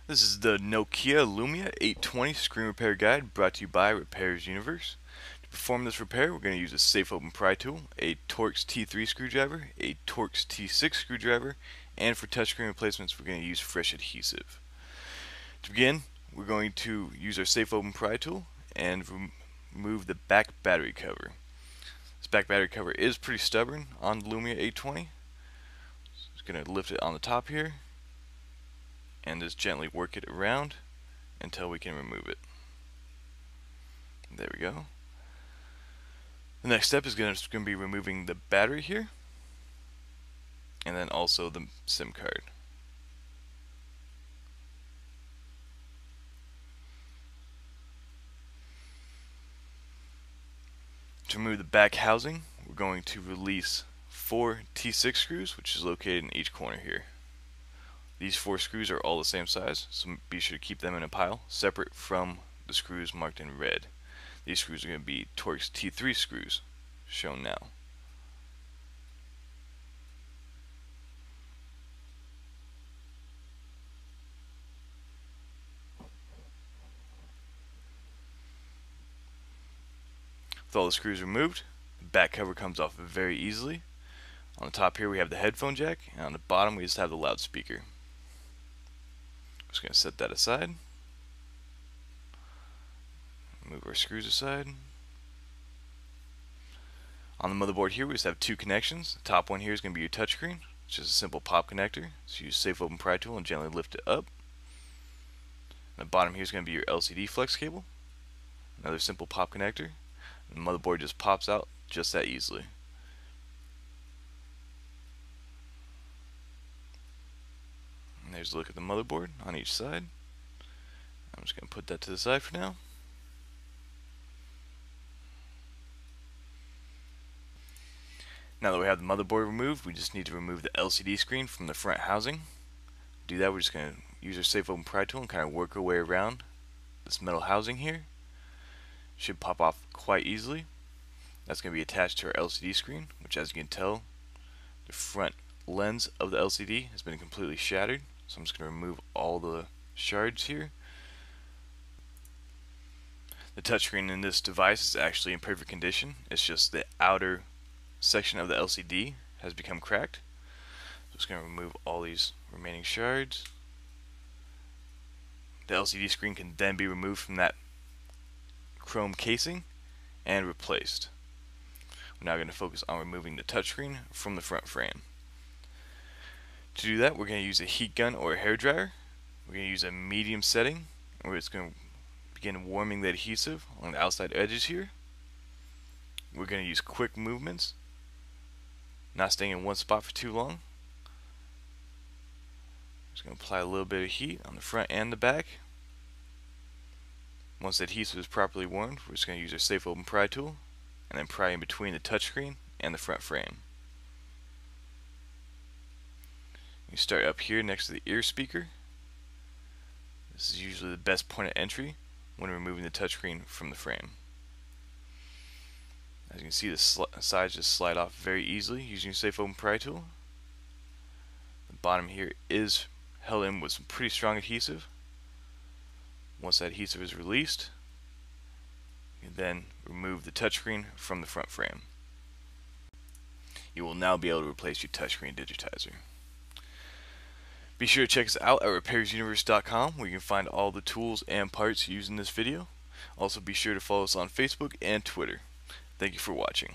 This is the Nokia Lumia 820 screen repair guide brought to you by Repair's Universe. To perform this repair, we're going to use a safe open pry tool, a Torx T3 screwdriver, a Torx T6 screwdriver, and for touchscreen replacements, we're going to use fresh adhesive. To begin, we're going to use our safe open pry tool and remove the back battery cover. This back battery cover is pretty stubborn on the Lumia 820. Just going to lift it on the top here and just gently work it around until we can remove it. There we go. The next step is going to be removing the battery here, and then also the SIM card. To remove the back housing, we're going to release 4 T6 screws, which is located in each corner here. These 4 screws are all the same size, so be sure to keep them in a pile, separate from the screws marked in red. These screws are going to be Torx T3 screws, shown now. With all the screws removed, the back cover comes off very easily. On the top here we have the headphone jack, and on the bottom we just have the loudspeaker. Just going to set that aside. Move our screws aside. On the motherboard here we just have 2 connections. The top one here is going to be your touchscreen, which is a simple pop connector. So use safe open pry tool and gently lift it up. And the bottom here is going to be your LCD flex cable. Another simple pop connector. And the motherboard just pops out just that easily. And there's a look at the motherboard on each side. I'm just going to put that to the side for now. Now that we have the motherboard removed, we just need to remove the LCD screen from the front housing. To do that, we're just going to use our safe open pry tool and kind of work our way around this metal housing here. Should pop off quite easily. That's going to be attached to our LCD screen, which, as you can tell, the front lens of the LCD has been completely shattered. So I'm just going to remove all the shards here. The touchscreen in this device is actually in perfect condition. It's just the outer section of the LCD has become cracked. So I'm just going to remove all these remaining shards. The LCD screen can then be removed from that chrome casing and replaced. We're now going to focus on removing the touchscreen from the front frame. To do that, we're going to use a heat gun or a hair dryer. We're going to use a medium setting, where it's going to begin warming the adhesive on the outside edges here. We're going to use quick movements, not staying in one spot for too long. Just going to apply a little bit of heat on the front and the back. Once the adhesive is properly warmed, we're just going to use our safe open pry tool and then pry in between the touchscreen and the front frame. You start up here next to the ear speaker. This is usually the best point of entry when removing the touchscreen from the frame. As you can see, the sides just slide off very easily using your safe open pry tool. The bottom here is held in with some pretty strong adhesive. Once that adhesive is released, you then remove the touchscreen from the front frame. You will now be able to replace your touchscreen digitizer. Be sure to check us out at repairsuniverse.com, where you can find all the tools and parts used in this video. Also be sure to follow us on Facebook and Twitter. Thank you for watching.